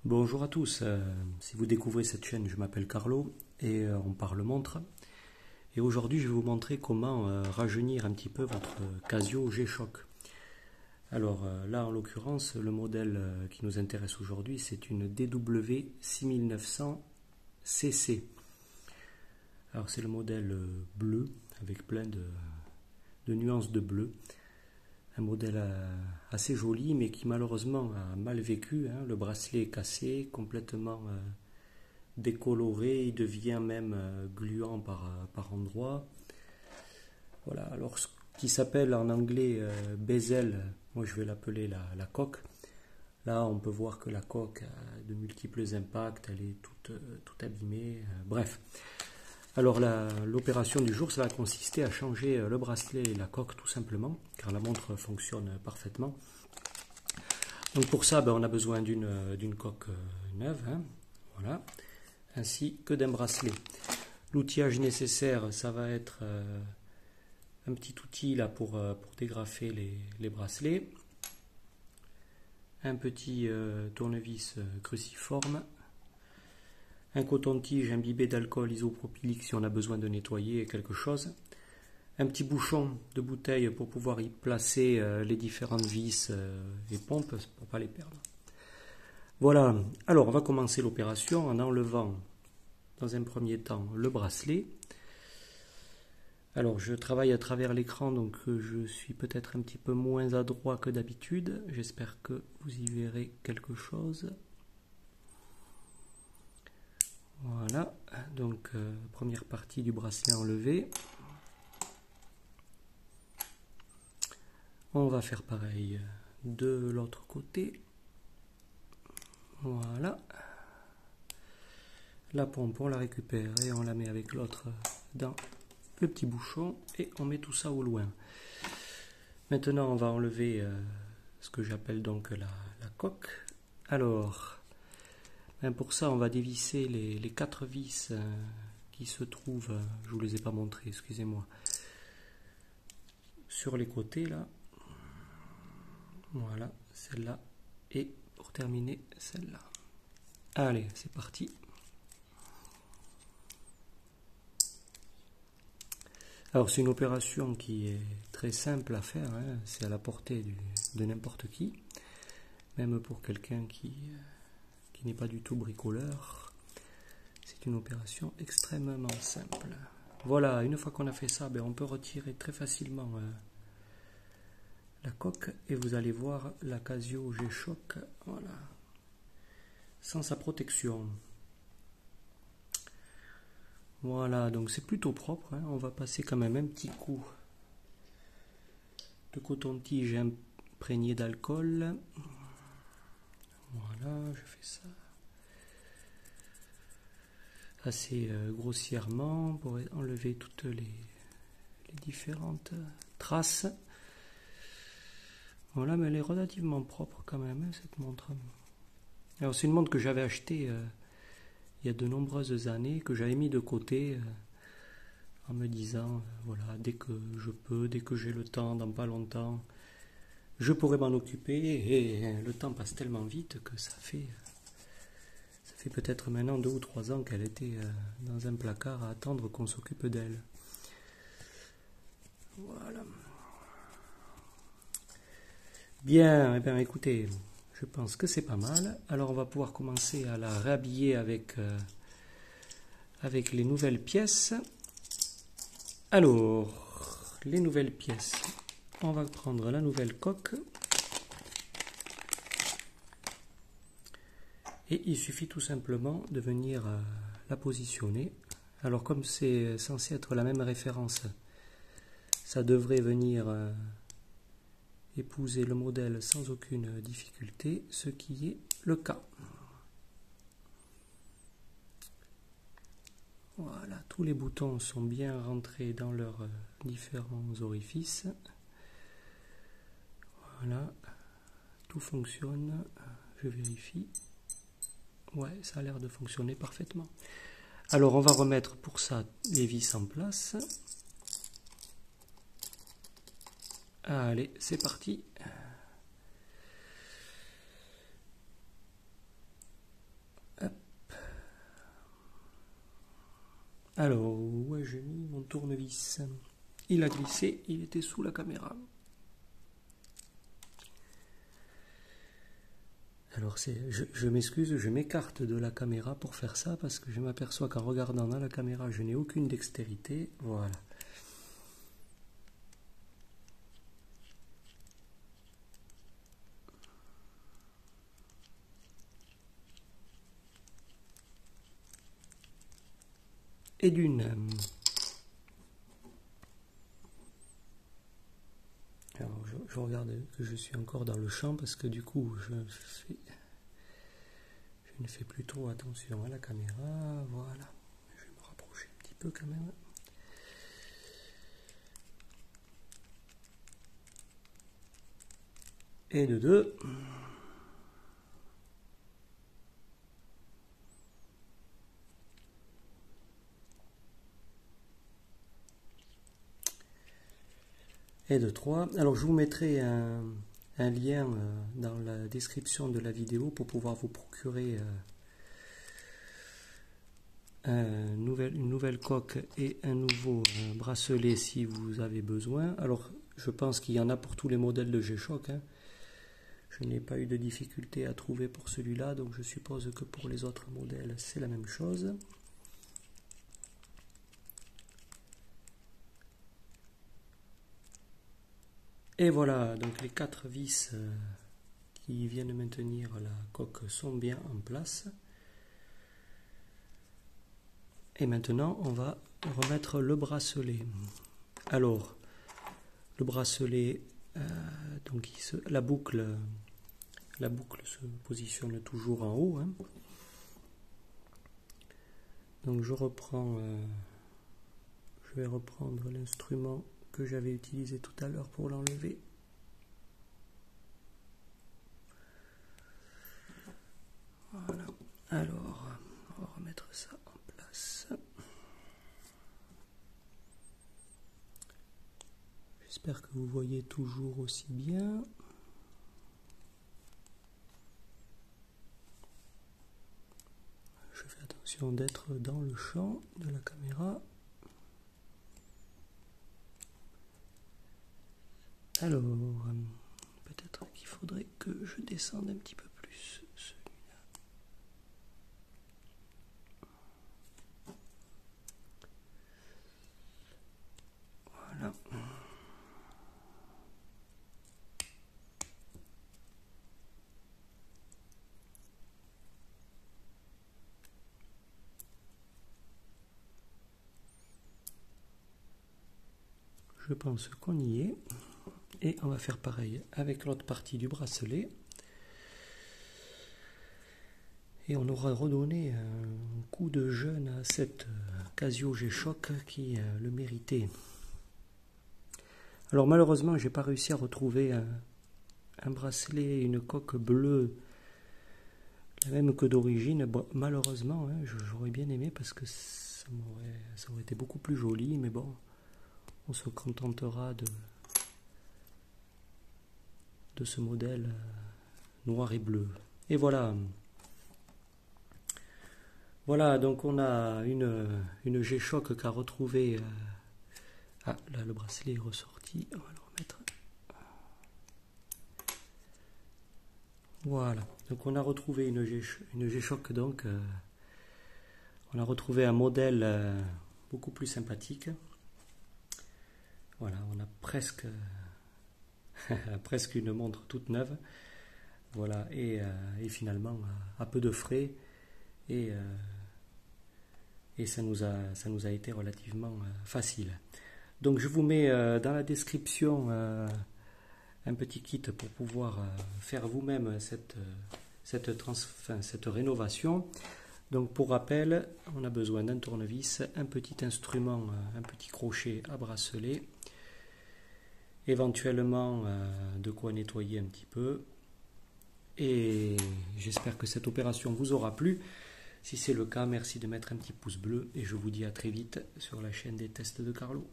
Bonjour à tous, si vous découvrez cette chaîne, je m'appelle Carlo et on parle montre. Et aujourd'hui, je vais vous montrer comment rajeunir un petit peu votre Casio G-Shock. Alors là, en l'occurrence, le modèle qui nous intéresse aujourd'hui, c'est une DW 6900 CC. Alors c'est le modèle bleu avec plein de nuances de bleu. Un modèle assez joli, mais qui malheureusement a mal vécu, hein. Le bracelet est cassé, complètement décoloré, il devient même gluant par endroits. Voilà, alors ce qui s'appelle en anglais bezel, moi je vais l'appeler la coque. Là, on peut voir que la coque a de multiples impacts, elle est toute abîmée, bref. Alors l'opération du jour, ça va consister à changer le bracelet et la coque tout simplement, car la montre fonctionne parfaitement. Donc pour ça, on a besoin d'une coque neuve, hein, voilà, ainsi que d'un bracelet. L'outillage nécessaire, ça va être un petit outil là pour dégrafer les bracelets, un petit tournevis cruciforme, un coton-tige imbibé d'alcool isopropylique si on a besoin de nettoyer quelque chose, un petit bouchon de bouteille pour pouvoir y placer les différentes vis et pompes pour ne pas les perdre. Voilà, alors on va commencer l'opération en enlevant dans un premier temps le bracelet. Alors je travaille à travers l'écran, donc je suis peut-être un petit peu moins adroit que d'habitude. J'espère que vous y verrez quelque chose. Voilà, donc première partie du bracelet enlevé. On va faire pareil de l'autre côté. Voilà. La pompe, on la récupère et on la met avec l'autre dans le petit bouchon et on met tout ça au loin. Maintenant, on va enlever ce que j'appelle donc la coque. Alors, pour ça, on va dévisser les 4 vis qui se trouvent, je ne vous les ai pas montrées, excusez-moi, sur les côtés là. Voilà, celle-là et pour terminer, celle-là. Allez, c'est parti. Alors c'est une opération qui est très simple à faire, hein. C'est à la portée de n'importe qui, même pour quelqu'un qui n'est pas du tout bricoleur. C'est une opération extrêmement simple. Voilà, une fois qu'on a fait ça, on peut retirer très facilement la coque et vous allez voir la Casio G-Shock, voilà, sans sa protection. Voilà, donc c'est plutôt propre, hein. On va passer quand même un petit coup de coton-tige imprégné d'alcool. Voilà, je fais ça assez grossièrement pour enlever toutes les différentes traces. Voilà, mais elle est relativement propre quand même, hein, cette montre. Alors c'est une montre que j'avais achetée il y a de nombreuses années, que j'avais mis de côté en me disant, voilà, dès que je peux, dès que j'ai le temps, dans pas longtemps, je pourrais m'en occuper, et le temps passe tellement vite que ça fait peut-être maintenant 2 ou 3 ans qu'elle était dans un placard à attendre qu'on s'occupe d'elle. Voilà. Bien, eh bien, écoutez, je pense que c'est pas mal. Alors on va pouvoir commencer à la réhabiller avec les nouvelles pièces. Alors, les nouvelles pièces. On va prendre la nouvelle coque. Et il suffit tout simplement de venir la positionner. Alors comme c'est censé être la même référence, ça devrait venir épouser le modèle sans aucune difficulté, ce qui est le cas. Voilà, tous les boutons sont bien rentrés dans leurs différents orifices. Voilà, tout fonctionne. Je vérifie. Ouais, ça a l'air de fonctionner parfaitement. Alors, on va remettre pour ça les vis en place. Allez, c'est parti. Alors, où ai-je mis mon tournevis? Il a glissé, il était sous la caméra. Alors, je m'excuse, je m'écarte de la caméra pour faire ça parce que je m'aperçois qu'en regardant dans la caméra, je n'ai aucune dextérité. Voilà. Et d'une. Alors, je regarde que je suis encore dans le champ parce que du coup, je ne fais plus trop attention à la caméra. Voilà. Je vais me rapprocher un petit peu quand même. Et de deux. Et de 3. Alors je vous mettrai un lien dans la description de la vidéo pour pouvoir vous procurer une nouvelle coque et un nouveau bracelet si vous avez besoin. Alors je pense qu'il y en a pour tous les modèles de G-Shock. Hein. Je n'ai pas eu de difficulté à trouver pour celui-là, donc je suppose que pour les autres modèles c'est la même chose. Et voilà, donc les 4 vis qui viennent maintenir la coque sont bien en place. Et maintenant, on va remettre le bracelet. Alors, le bracelet, donc la boucle se positionne toujours en haut. Hein. Donc je vais reprendre l'instrument que j'avais utilisé tout à l'heure pour l'enlever. Voilà. Alors, on va remettre ça en place. J'espère que vous voyez toujours aussi bien. Je fais attention d'être dans le champ de la caméra. Alors, peut-être qu'il faudrait que je descende un petit peu plus celui-là. Voilà. Je pense qu'on y est. Et on va faire pareil avec l'autre partie du bracelet. Et on aura redonné un coup de jeune à cette Casio G-Shock qui le méritait. Alors malheureusement, j'ai pas réussi à retrouver un bracelet et une coque bleue, la même que d'origine. Bon, malheureusement, hein, j'aurais bien aimé parce que ça aurait été beaucoup plus joli. Mais bon, on se contentera de ce modèle noir et bleu. Et voilà. Voilà, donc on a une G-Shock qui a retrouvé... Ah, là le bracelet est ressorti. On va le remettre. Voilà. Donc on a retrouvé une G-Shock, donc on a retrouvé un modèle beaucoup plus sympathique. Voilà, on a presque une montre toute neuve. Voilà, et finalement à peu de frais, et ça nous a été relativement facile. Donc je vous mets dans la description un petit kit pour pouvoir faire vous-même cette rénovation. Donc pour rappel, on a besoin d'un tournevis, un petit instrument, un petit crochet à bracelet, éventuellement de quoi nettoyer un petit peu. Et j'espère que cette opération vous aura plu. Si c'est le cas, merci de mettre un petit pouce bleu et je vous dis à très vite sur la chaîne des tests de Carlo.